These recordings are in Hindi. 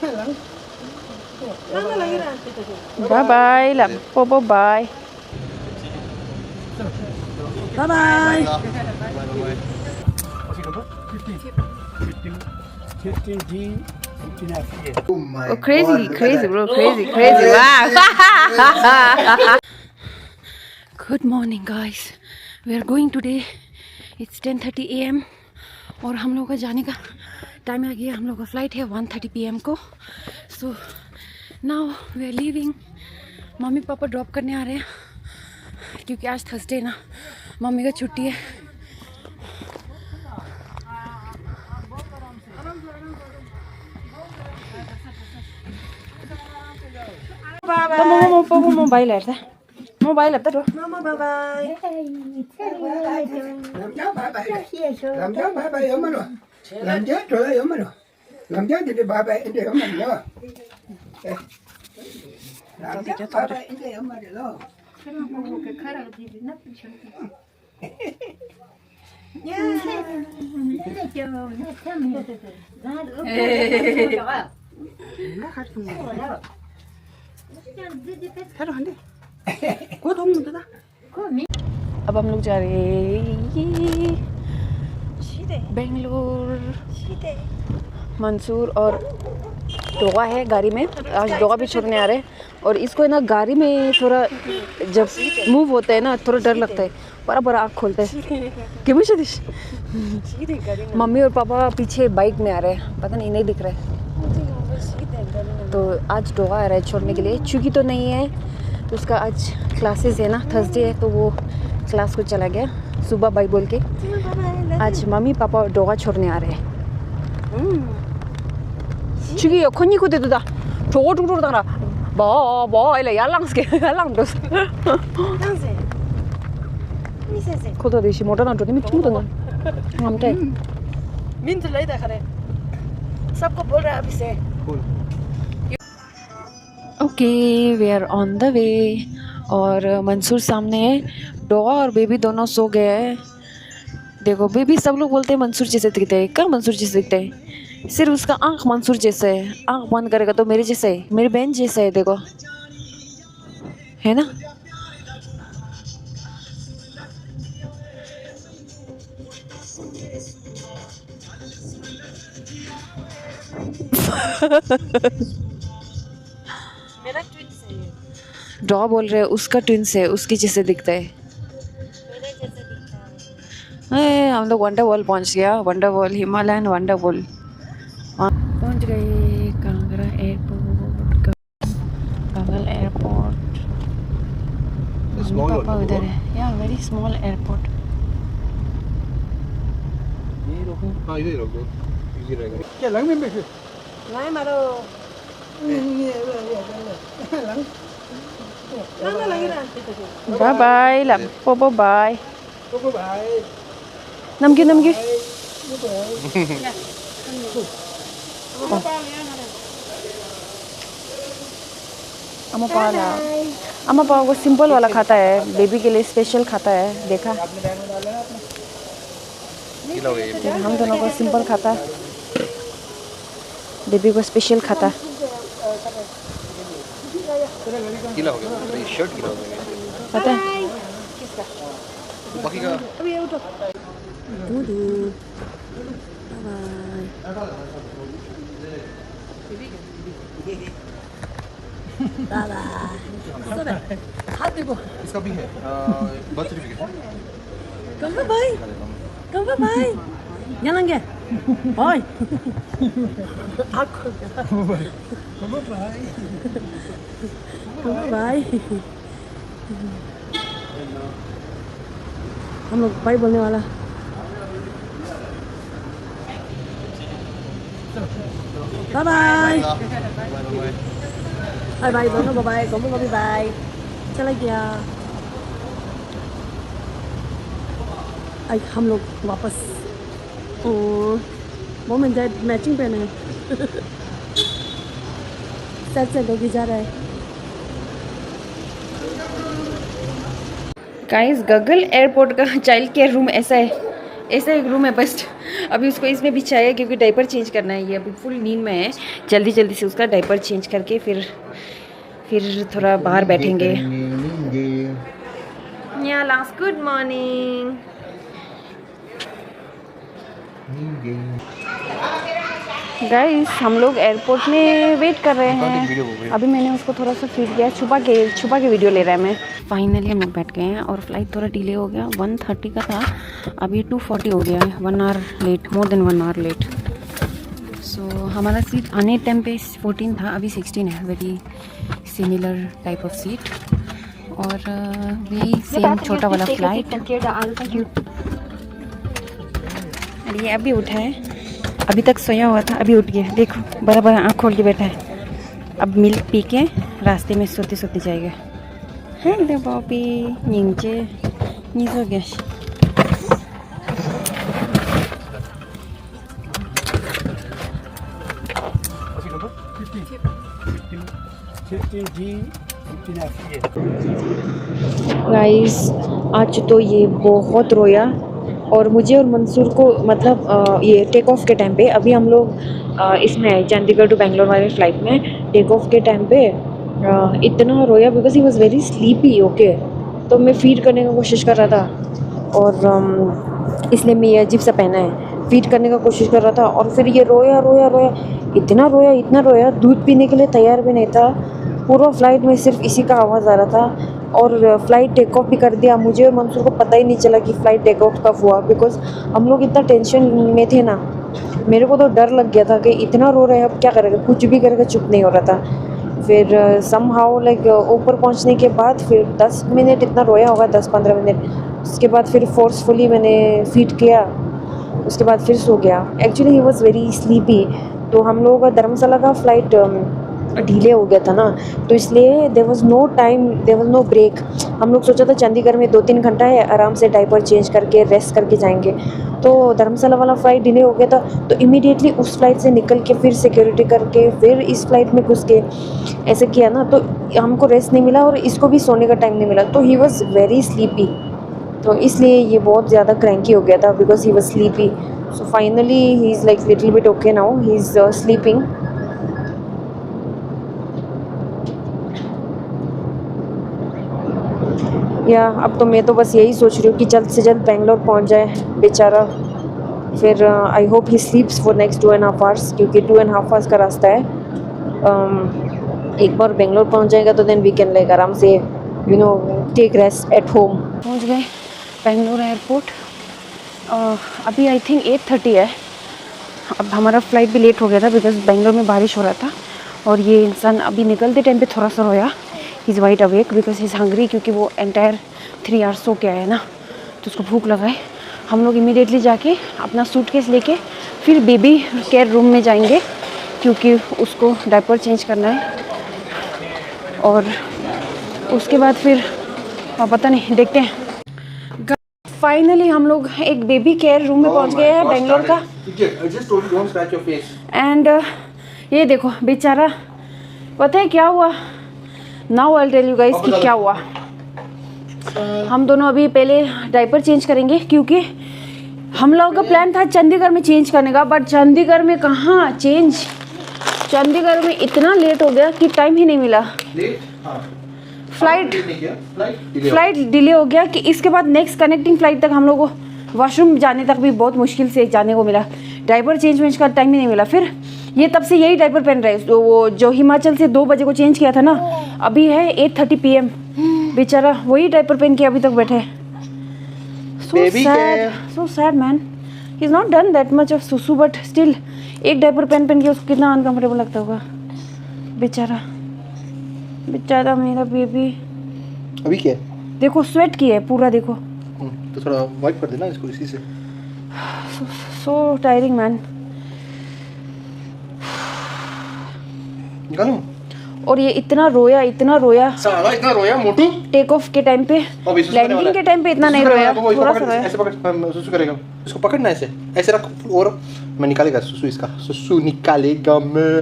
Bye bye làm bye bye. Bye bye. Oh, crazy bro, crazy. Wow. Good morning guys. We are going today. It's 10:30 AM और हम लोग का जाने का टाइम आ गया. हम लोग का फ्लाइट है 1:30 PM को. So now we are leaving. Mummy papa drop करने आ रहे हैं क्योंकि आज थर्सडे ना, मम्मी का छुट्टी है. मोबाइल है मोबाइल है तो Mama, bye bye. Làm cho bye bye ông rồi. Làm chết rồi đấy ông rồi. Làm chết thì bye bye anh ông mình nữa. Làm chết bye bye anh ông mình rồi. अब हम लोग जा रहे हैं बेंगलोर. मंसूर और डोगा है गाड़ी में. आज डोगा भी छोड़ने आ रहे हैं और इसको ना गाड़ी में थोड़ा जब मूव होता है ना थोड़ा डर लगता है. बड़ा बड़ा आँख खोलता है. क्यों सतीश? मम्मी और पापा पीछे बाइक में आ रहे हैं. पता नहीं दिख रहा है. तो आज डोगा आ रहा है छोड़ने के लिए. चूँकि तो नहीं है तो उसका आज क्लासेस है ना, थर्सडे है तो वो क्लास को चला गया सुबह बाई बोल के. आज मम्मी पापा डोगा छोड़ने आ रहे हैं. चूँकि खोनी को दे दूँ 저거 죽으러 다라 뭐 이래 얄랑스게 얄랑dos 코도 대시 모르나 저 님이 친구들 हमटे मिंट ले देखा रे सबको बोल रहा है अभी से. Okay we are on the way. और मंसूर सामने है. डोगा और बेबी दोनों सो गए हैं. देखो बेबी सब लोग बोलते हैं मंसूर जैसे दिखते हैं. क्या मंसूर जैसे दिखते हैं? सिर्फ उसका आँख मंसूर जैसा है. आँख बंद करेगा तो मेरे जैसा है, मेरी बहन जैसा है. देखो है ना. मेरा ट्विंस है. डॉ बोल रहे हैं उसका ट्विंस है, उसकी जैसे दिखता है. मेरे जैसे दिखता है. हम लोग वंडरवॉल पहुंच गया. वंडरवॉल हिमालयन वंडरवॉल पहुंच गए. कांगड़ा एयरपोर्ट. Kangal airport. पापा उधर है. या वेरी स्मॉल एयरपोर्ट. हाँ इधर ही रख दो, इजी रहेगा. Cái lẫn bên bên. नहीं मारो. ना लगी ना. Bye bye làm bye bye. Bye bye. 남기 अम्मा पापा को सिंपल वाला खाता है. बेबी के लिए स्पेशल खाता है. देखा हम दोनों को सिंपल खाता. बेबी को स्पेशल खाता. गीला हो गया, ये शर्ट गीला हो गया. पता है बाकी का अभी उठो. दूधू. बाबा हाथ देखो. इसका भी है बर्थ सर्टिफिकेट. कम भाई jangan ke boy aku भाई. हम लोग भाई बोलने वाला. Bye bye. बाय बाय दोनों बाय बाय. दोनों भी बाय. चला गया. आज हम लोग वापस. मॉम एंड डैड मैचिंग पहने हैं. सच से लोग जा रहा है. गाइस गगल एयरपोर्ट का चाइल्ड केयर रूम ऐसा है. ऐसा एक रूम है बेस्ट। अभी उसको इसमें बिछाया क्योंकि डायपर चेंज करना है, ये अभी फुल नींद में है। जल्दी जल्दी से उसका डायपर चेंज करके फिर थोड़ा बाहर बैठेंगे। या लास्ट गुड मॉर्निंग। गाइस हम लोग एयरपोर्ट में वेट कर रहे हैं। अभी मैंने उसको थोड़ा सा फीड किया, छुपा के वीडियो ले रहा है मैं। फाइनली हम लोग बैठ गए हैं और फ्लाइट थोड़ा डिले हो गया। 1:30 का था, अभी 2:40 हो गया है। 1 hour late, more than 1 hour late. So हमारा सीट आने टाइम पे 14 था, अभी 16 है। Very similar type of seat और वही सेम छोटा वाला फ्लाइट। और ये अभी उठा है, अभी तक सोया हुआ था, अभी उठ गया। देखो बड़ा बड़ा आँख खोल के बैठा है। अब मिल्क पी के रास्ते में सोते सोते जाएगा। हेलो बॉबी, नीचे हो गया। गाइस आज तो ये बहुत रोया और मुझे और मंसूर को मतलब ये टेक ऑफ के टाइम पे, अभी हम लोग इसमें चंडीगढ़ टू बेंगलोर वाले फ्लाइट में टेक ऑफ के टाइम पे इतना रोया because he was very sleepy. Okay, तो मैं फीड करने का कोशिश कर रहा था और इसलिए मैं ये अजीब सा पहना है, फीड करने का कोशिश कर रहा था और फिर ये रोया रोया रोया, इतना रोया, दूध पीने के लिए तैयार भी नहीं था। पूरा फ्लाइट में सिर्फ इसी का आवाज़ आ रहा था और फ़्लाइट टेक ऑफ भी कर दिया। मुझे और मंसूर को पता ही नहीं चला कि फ़्लाइट टेक ऑफ कब हुआ बिकॉज हम लोग इतना टेंशन में थे ना। मेरे को तो डर लग गया था कि इतना रो रहे हैं, अब क्या करेगा, कुछ भी करके चुप नहीं हो रहा था। फिर समहाउ लाइक ऊपर पहुंचने के बाद फिर 10 मिनट इतना रोया होगा, 10-15 मिनट। उसके बाद फिर फोर्सफुली मैंने फीड किया, उसके बाद फिर सो गया। Actually he was very sleepy. तो हम लोगों का धर्मशाला का फ़्लाइट डिले हो गया था ना, तो इसलिए there was no time, there was no break. हम लोग सोचा था चंडीगढ़ में 2-3 घंटा है, आराम से डायपर चेंज करके रेस्ट करके जाएंगे। तो धर्मशाला वाला फ़्लाइट डिले हो गया था, तो इमीडिएटली उस फ्लाइट से निकल के फिर सिक्योरिटी करके फिर इस फ्लाइट में घुस के ऐसे किया ना, तो हमको रेस्ट नहीं मिला और इसको भी सोने का टाइम नहीं मिला। तो ही वॉज़ वेरी स्लीपी, तो इसलिए ये बहुत ज़्यादा क्रैंकी हो गया था because he was sleepy. So finally he is like little bit okay now, he is sleeping. या अब तो मैं तो बस यही सोच रही हूँ कि जल्द से जल्द बेंगलोर पहुँच जाए बेचारा। फिर I hope he स्लीप्स for next 2.5 hours, क्योंकि 2.5 आवर्स का रास्ता है। एक बार बेंगलोर पहुँच जाएगा तो देन वी कैन लाइक आराम से you know take rest at home. पहुँच गए बेंगलोर एयरपोर्ट। अभी आई थिंक 8:30 है। अब हमारा फ्लाइट भी लेट हो गया था बिकॉज बेंगलोर में बारिश हो रहा था और ये इंसान अभी निकलते टाइम पे थोड़ा सा रोया। He is wide awake because he is hungry, क्योंकि वो एंटायर 3 आवर्स सो के आया है ना, तो उसको भूख लगा है। हम लोग इमीडिएटली जाके अपना सूटकेस लेके फिर बेबी केयर रूम में जाएंगे क्योंकि उसको डायपर चेंज करना है और उसके बाद फिर पता नहीं, देखते हैं। फाइनली हम लोग एक बेबी केयर रूम में पहुंच गए हैं बेंगलोर का। एंड ये देखो बेचारा, पता है क्या हुआ? Now I will tell you guys कि क्या हुआ। हम दोनों अभी पहले डायपर चेंज करेंगे क्योंकि हम लोगों का प्लान था चंडीगढ़ में चेंज करने का, बट चंडीगढ़ में कहाँ चेंज, चंडीगढ़ में इतना लेट हो गया कि टाइम ही नहीं मिला। फ्लाइट डिले हो गया कि इसके बाद नेक्स्ट कनेक्टिंग फ्लाइट तक हम लोग को वॉशरूम जाने तक भी बहुत मुश्किल से जाने को मिला। डायपर चेंज का टाइम ही नहीं मिला। फिर ये तब से यही डायपर पहन रहे हैं, तो वो जो हिमाचल से 2 बजे को चेंज किया था ना, अभी है 8:30 PM। बेचारा वही डायपर पहन के अभी तक बैठे हैं। So sad man. He's not done that much of सुसु, but still एक डायपर पहन के उसको कितना अनकंफर्टेबल लगता होगा। बेचारा मेरा बेबी। अभी क्या देखो स्वेट की है पूरा, देखो। तो थोड़ा वाइप कर देना इसको इसी से। So tiring man. निकालूं? और ये इतना रोया साला इतना रोया मोटू। टेक ऑफ के टाइम पे, लैंडिंग के टाइम पे इतना नहीं रोया, थोड़ा सा रोया। ऐसे पकड़, सुसु करेगा, इसको पकड़ना ऐसे रख और मैं निकालेगा सुसु, इसका सुसु निकालेगा मैं।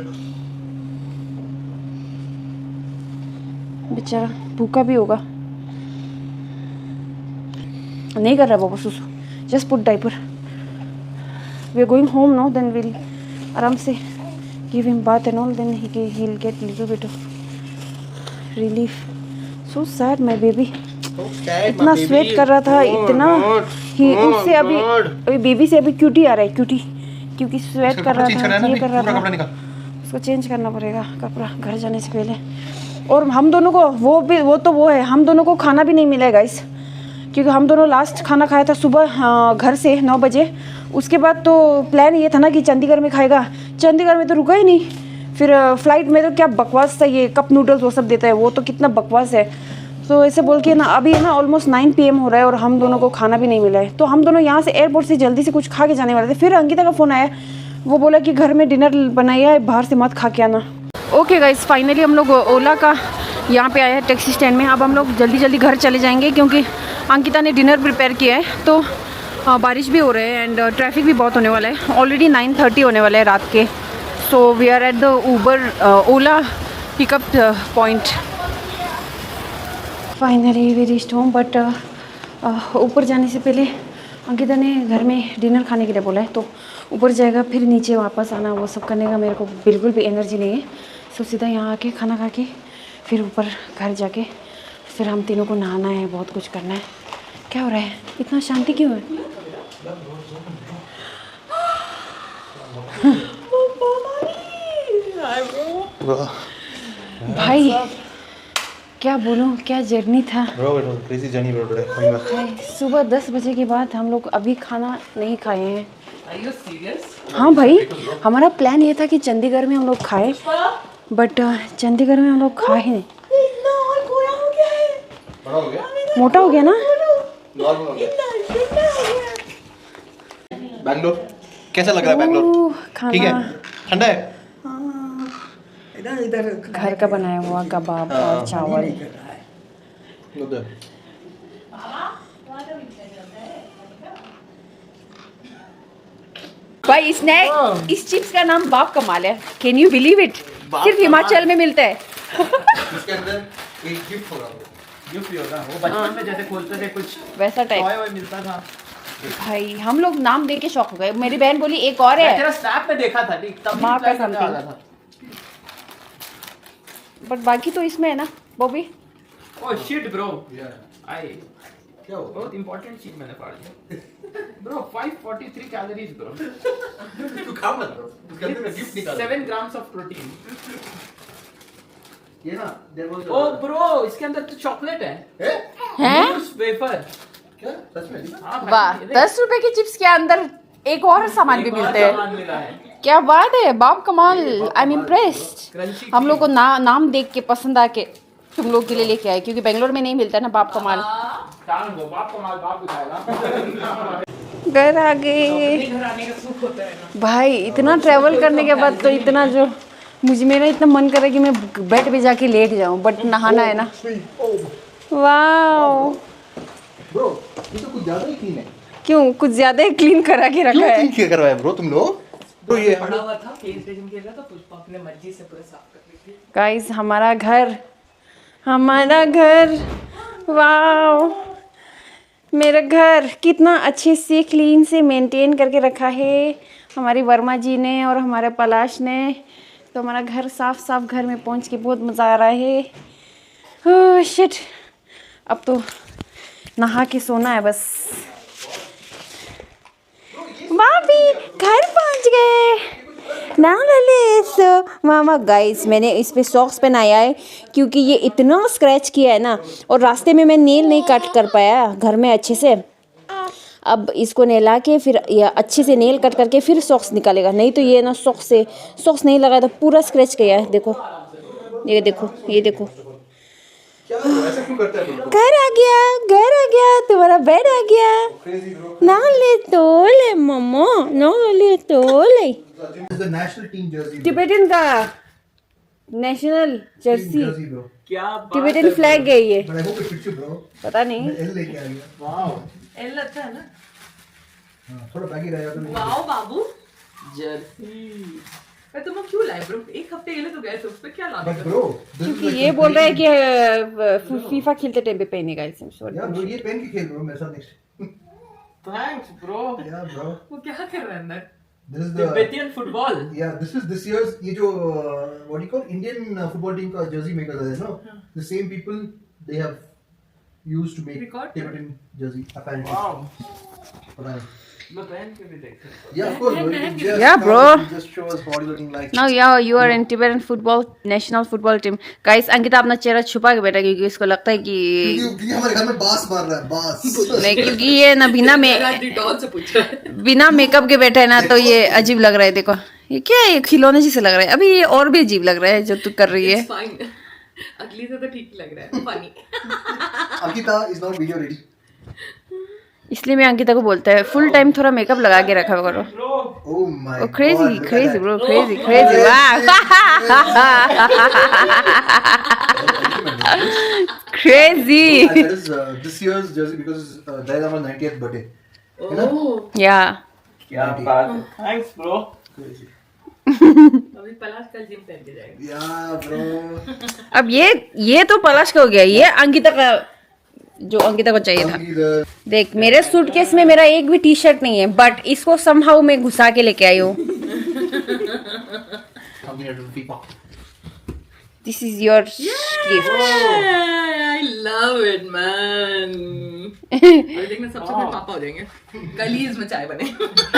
बेचारा भूखा भी होगा। नहीं कर रहा बाबा सुसु, just put diaper. We are going home no, then will आराम से give him bath and all, then he will get little bit of relief. So sad my baby. इतना स्वेट कर रहा था, इतना ही उससे अभी बेबी से अभी क्यूटी आ रहा है, क्यूटी, क्योंकि स्वेट कर रहा था, ये कर रहा था. उसको चेंज करना पड़ेगा कपड़ा घर जाने से पहले. और हम दोनों को वो है, हम दोनों को खाना भी नहीं मिलेगा गाइस, क्योंकि हम दोनों लास्ट खाना खाया था सुबह घर से 9 बजे. उसके बाद तो प्लान ये था ना कि चंडीगढ़ में खाएगा, चंडीगढ़ में तो रुका ही नहीं. फिर फ्लाइट में तो क्या बकवास था, ये कप नूडल्स वो सब देता है, वो तो कितना बकवास है. तो ऐसे बोल के ना अभी है ना ऑलमोस्ट 9 PM हो रहा है और हम दोनों को खाना भी नहीं मिला है. तो हम दोनों यहाँ से एयरपोर्ट से जल्दी से कुछ खा के जाने वाले थे. फिर अंकिता का फ़ोन आया, वो बोला कि घर में डिनर बनाया है, बाहर से मत खा के आना. ओके गाइस, फाइनली हम लोग ओला का यहाँ पे आए हैं टैक्सी स्टैंड में. अब हम लोग जल्दी घर चले जाएंगे क्योंकि अंकिता ने डिनर प्रिपेयर किया है. तो बारिश भी हो रही है एंड ट्रैफिक भी बहुत होने वाला है. ऑलरेडी 9:30 होने वाला है रात के. So we are at the Ola pickup point. Finally we reached home. But ऊपर जाने से पहले अंकिता ने घर में डिनर खाने के लिए बोला है, तो ऊपर जाएगा फिर नीचे वापस आना, वो सब करने का मेरे को बिल्कुल भी एनर्जी नहीं है. सो सीधा यहाँ आके खाना खा के फिर ऊपर घर जाके फिर हम तीनों को नहाना है, बहुत कुछ करना है. क्या हो रहा है, इतना शांति क्यों है? भाई क्या बोलूँ, क्या जर्नी था. सुबह 10 बजे के बाद हम लोग अभी खाना नहीं खाए हैं. हाँ भाई, हमारा प्लान ये था कि चंडीगढ़ में हम लोग खाए, बट चंडीगढ़ में हम लोग खाए ही नहीं. मोटा हो गया ना. बैंगलोर कैसा लग रहा है? बैंगलोर ठीक है, ठंडा है. इधर घर का बनाया हुआ कबाब और चावल. भाई इस चिप्स का नाम बाप कमाल है. Can you believe it? सिर्फ हिमाचल में मिलता है. इसके अंदर एक गिफ्ट होगा. गिफ्ट होगा वो बचपन में जैसे खोलते थे कुछ वैसा टाइप टॉय मिलता था. भाई हम लोग नाम देख के शौक हो गए. मेरी बहन बोली एक और है. तेरा स्नैप में देखा था, ठीक तब माँ का reply करने वाला something. था. बट बाकी तो इसमें है ना बॉबी. ओह शिट ब्रो, आई क्या हो? बहुत इंपॉर्टेंट चीज मैंने पढ़ लिया ब्रो. 543 calories bro. तू खा मत ब्रो, उसके अंदर मैं गिफ्ट निकाल. 7 grams ऑफ प्रोटीन. ये ना देयर वाज ओ ब्रो, इसके अंदर तो चॉकलेट है. हैं? वेफर. क्या सच में? हाँ भाई, वाह, ये देख, 10 रुपए की चिप्स के अंदर एक और सामान भी एक और मिलते हैं. सामान मिला है. क्या बात है, बाप कमाल. I am impressed. क्रंची हम लोग को नाम देख के पसंद आके तुम लोग के लिए लेके आए, क्योंकि बेंगलोर में नहीं मिलता ना बाप कमाल. बाप कमाल बाप दिखाएगा. घर आ गए घर आने का सुख होता है ना भाई. इतना ट्रैवल करने के बाद तो इतना जो मेरा इतना मन कर रहा है कि मैं बेड पे जाके लेट जाऊं, बट नहाना है ना. वाओ ब्रो ये तो कुछ ज्यादा ही क्लीन है. क्यों, कुछ ज्यादा ही क्लीन करा के रखा है. क्या करवाया ब्रो तुम लोग? तो ये पड़ा हुआ था फेस रेजिंग के लिए, तो पुष्पा अपने मर्जी से पूरा साफ कर ली थी. गाइस हमारा घर वाओ. मेरा घर कितना अच्छे से क्लीन से मेंटेन करके रखा है हमारी वर्मा जी ने और हमारे पलाश ने. तो हमारा घर साफ घर में पहुंच के बहुत मज़ा आ रहा है. ओह शिट, अब तो नहा के सोना है बस. भाभी घर पहुंच गए ना. मामा गाइस, मैंने इस पे सॉक्स पहनाया है क्योंकि ये इतना स्क्रैच किया है ना, और रास्ते में मैं नेल नहीं कट कर पाया घर में अच्छे से. अब इसको नहला के फिर ये अच्छे से नेल कट करके फिर सॉक्स निकालेगा. नहीं तो ये ना सॉक्स नहीं लगाया तो पूरा स्क्रैच किया है. देखो ये देखो. ऐसा क्यों करता है? घर आ गया तुम्हारा बेड आ गया. ना ले तो ले मम्मा, ना ले तो ले. This is the national team jersey. Tibetan का नेशनल जर्सी, bro. क्या बात टिबेटन फ्लैग है ये. But I hope it fits you, bro. पता नहीं. L लेके आ गया. वाओ, एल अच्छा है ना. हाँ, थोड़ा baggy रहेगा तो. वाओ बाबू, जर्सी. तुम लोग क्यों लाए ब्रो? एक हफ्ते के लिए तो गए थे, उस पे क्या लाना? But bro, this is क्योंकि like ये बोल रहा है कि फीफा खेलते टाइम पे पहनेगा इसे. Yeah, bro, ये पहन के खेल bro मेरे साथ next. Thanks bro. Yeah, bro. वो क्या कर रहा है अंदर? This is the Tibetan football. yeah. This is this year's ये जो what do you call Indian football team का jersey maker है no? The same people they have used to make Record? Tibetan jersey apparently. Wow. पता नहीं. मैं पहन के भी देखता हूँ. Yeah, of course. Bro. You can just Yeah, bro. Just show us what you're looking like. Now yeah, you are in Tibetan football national football team. Guys, Ankita अपना चेहरा छुपा के बैठा क्योंकि इसको लगता है कि क्योंकि हमारे घर में बास मार रहा है बास. नहीं, क्योंकि ये ना डॉल से पूछ रहा है. बिना मेकअप के बैठा है ना, तो ये अजीब लग रहा है. देखो ये क्या है, ये खिलौने जैसे लग रहा है. अभी ये और भी अजीब लग रहा है जो तू कर रही है. It's fine. अगली से तो ठीक लग रहा है. Funny. Ankita is not video ready. इसलिए मैं अंकिता को बोलता है फुल टाइम थोड़ा मेकअप लगा के रखा करो. Oh my Oh, crazy, God, look at crazy, that. bro, crazy, crazy. Wow. Crazy. And that is this year's jersey because it's Dalai Lama's 90th birthday. Oh. Yeah. क्या बात है. Thanks bro. Crazy. अभी पलाश कल जिम पहन के जाएगा. Yeah, bro. अब ये तो पलाश का हो गया, ये अंकिता का जो अंकिता को चाहिए था. Only the देख मेरे सूटकेस में मेरा एक भी टी शर्ट नहीं है, बट इसको समहाउ मैं घुसा के लेके आई हूँ. Ankita to FIFA. This is your gift. I love it man. अभी देखना सबसे पहले पापा हो जाएंगे. कल ही इसमें चाय बने.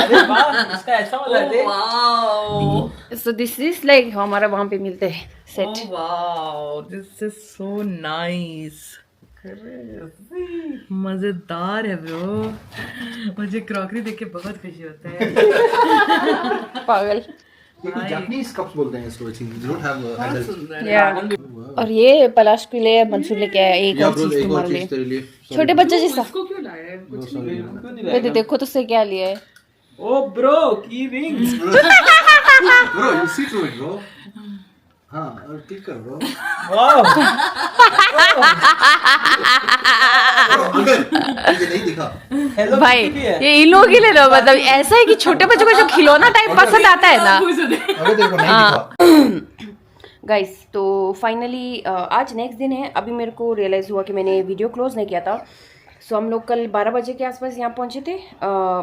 अरे वाह इसका ऐसा वाला दे. Wow. So this is like हमारा वहाँ पे मिलते हैं set. Oh wow, this is so nice. मजेदार है ब्रो. मुझे क्रॉकरी देख के बहुत खुशी होता है. पागल. ये कुछ Japanese cups बोलते हैं इसको. They don't have बहुत handles. सुंदर है. या और ये पलाश के लिए मंसूर लेके आया एक Yeah, और bro. चीज एक और तुम्हारे चीज लिए. तेरे लिए. छोटे बच्चे जैसा. इसको क्यों लाया है? कुछ नहीं है. क्यों नहीं ये लाएगा? देखो तो से क्या लिया है. ओ ब्रो की ring. Bro, you see through it, bro. हाँ, और क्लिक कर bro. वाओ. मुझे नहीं दिखा. हेलो भाई किटी भी है. ये इन लोगों के लिए ना, मतलब ऐसा है कि छोटे बच्चों को जो खिलौना टाइप पसंद आता है ना. अबे तेरे को नहीं दिखा. गाइस तो फाइनली आज नेक्स्ट दिन है. अभी मेरे को रियलाइज़ हुआ कि मैंने वीडियो क्लोज नहीं किया था. सो हम लोग कल 12 बजे के आसपास यहाँ पहुँचे थे.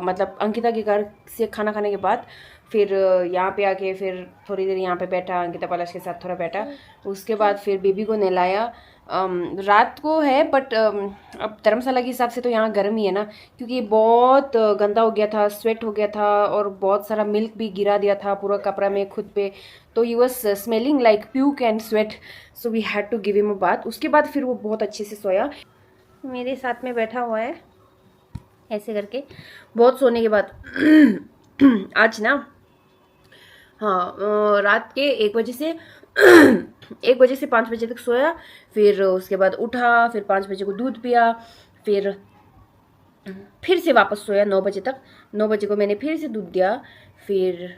मतलब अंकिता के घर से खाना खाने के बाद फिर यहाँ पे आके फिर थोड़ी देर यहाँ पे बैठा, अंकिता पलाश के साथ थोड़ा बैठा. उसके बाद फिर बेबी को नहलाया. रात को है बट अब धर्मशाला के हिसाब से तो यहाँ गर्म ही है ना, क्योंकि बहुत गंदा हो गया था, स्वेट हो गया था और बहुत सारा मिल्क भी गिरा दिया था पूरा कपड़ा में खुद पे. तो he was smelling like puke and sweat. So we had to give him a bath. उसके बाद फिर वो बहुत अच्छे से सोया. मेरे साथ में बैठा हुआ है ऐसे करके बहुत सोने के बाद. आज ना हाँ रात के 1 बजे से 1 बजे से 5 बजे तक सोया. फिर उसके बाद उठा, फिर 5 बजे को दूध पिया, फिर से वापस सोया 9 बजे तक. 9 बजे को मैंने फिर से दूध दिया. फिर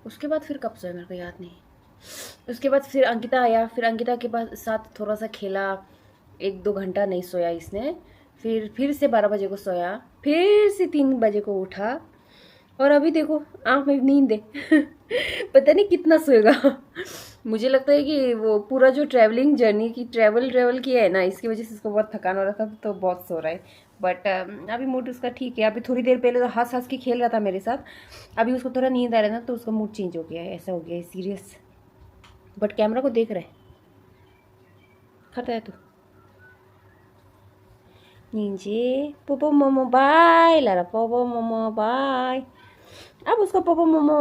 उसके बाद फिर कब सोया मेरे को याद नहीं. उसके बाद फिर अंकिता आया, फिर अंकिता के साथ थोड़ा सा खेला. 1-2 घंटा नहीं सोया इसने. फिर से 12 बजे को सोया, फिर से 3 बजे को उठा और अभी देखो आँख में नींद है. पता नहीं कितना सोएगा. मुझे लगता है कि वो पूरा जो ट्रैवलिंग जर्नी की ट्रैवल किया है ना, इसकी वजह से इसको बहुत थकान हो रहा था तो बहुत सो रहा है. बट अभी मूड उसका ठीक है. अभी थोड़ी देर पहले तो हंस के खेल रहा था मेरे साथ. अभी उसको थोड़ा नींद आ रहा है ना तो उसका मूड चेंज हो गया है, ऐसा हो गया है सीरियस. बट कैमरा को देख रहा है. खाता है तो नीचे पोपो मोमो बाय लारा पोपो मोमो बाय. अब उसको पोपो मोमो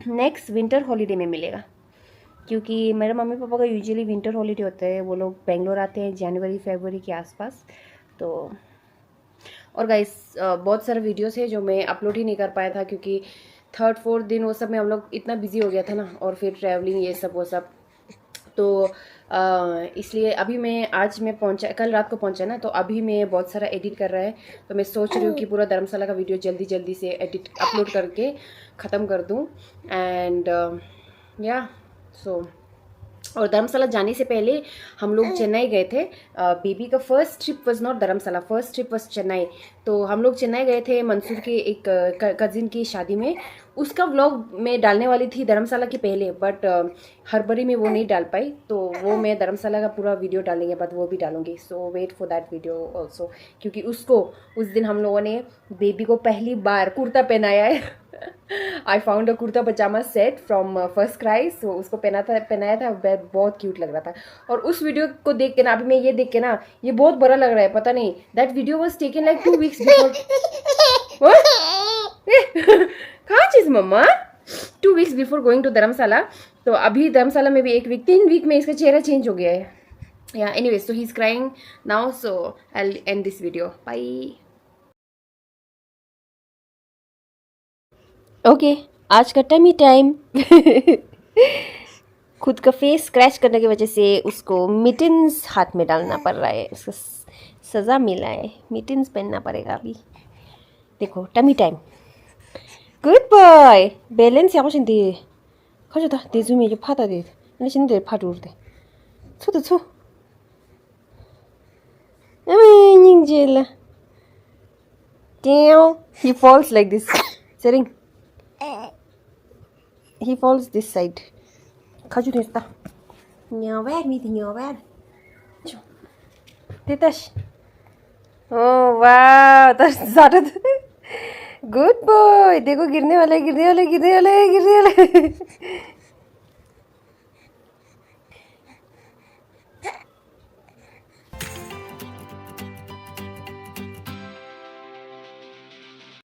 नेक्स्ट विंटर हॉलीडे में मिलेगा, क्योंकि मेरे मम्मी पापा का यूजुअली विंटर हॉलीडे होता है. वो लोग बेंगलोर आते हैं जनवरी-फरवरी के आसपास. तो और गाइस बहुत सारे वीडियोस है जो मैं अपलोड ही नहीं कर पाया था, क्योंकि 3rd-4th दिन वो सब में हम लोग इतना बिजी हो गया था ना, और फिर ट्रैवलिंग ये सब वो सब. तो इसलिए अभी आज मैं पहुंचा, कल रात को पहुंचा ना, तो अभी मैं बहुत सारा एडिट कर रहा है. तो मैं सोच रही हूँ कि पूरा धर्मशाला का वीडियो जल्दी से एडिट अपलोड करके ख़त्म कर दूँ. एंड या सो और धर्मशाला जाने से पहले हम लोग चेन्नई गए थे. बेबी का first trip was not Dharamshala, first trip was Chennai. तो हम लोग चेन्नई गए थे मंसूर के एक कज़िन की शादी में. उसका व्लॉग मैं डालने वाली थी धर्मशाला के पहले, बट हड़बड़ी में वो नहीं डाल पाई. तो वो मैं धर्मशाला का पूरा वीडियो डालने के बाद वो भी डालूंगी. So wait for that video also, क्योंकि उस दिन हम लोगों ने बेबी को पहली बार कुर्ता पहनाया है. I found a kurta pyjama set from First Cry, so उसको पहनाया था, बहुत क्यूट लग रहा था। और उस वीडियो को देख के ना, अभी मैं ये देख के ना, ये बहुत बुरा लग रहा है, पता नहीं, that video was taken like 2 weeks before. कहाँ चीज मम्मा? 2 weeks बिफोर गोइंग टू धर्मशाला। तो अभी धर्मशाला में भी 1 week, 3 week में इसका चेहरा चेंज हो गया है। Yeah, anyway, so he's crying now, so I'll end this video. Bye. Okay, आज का टमी टाइम। खुद का फेस स्क्रैच करने की वजह से उसको मिटन्स हाथ में डालना पड़ रहा है, उसको सज़ा मिला है, मिटन्स पहनना पड़ेगा अभी। देखो tummy time. Good boy. Balance याको 신디 가져다 대주면 이제 파다 돼. 근데 신데 파도 돼. 초도 초. Angela. Damn. He falls like this. Sering. He falls this side. 가져 됐다. 녀발 미디 녀발. 됐다. Oh wow. That's started. Good boy. देखो गिरने वाले गिरने वाले गिरने वाले गिरने वाले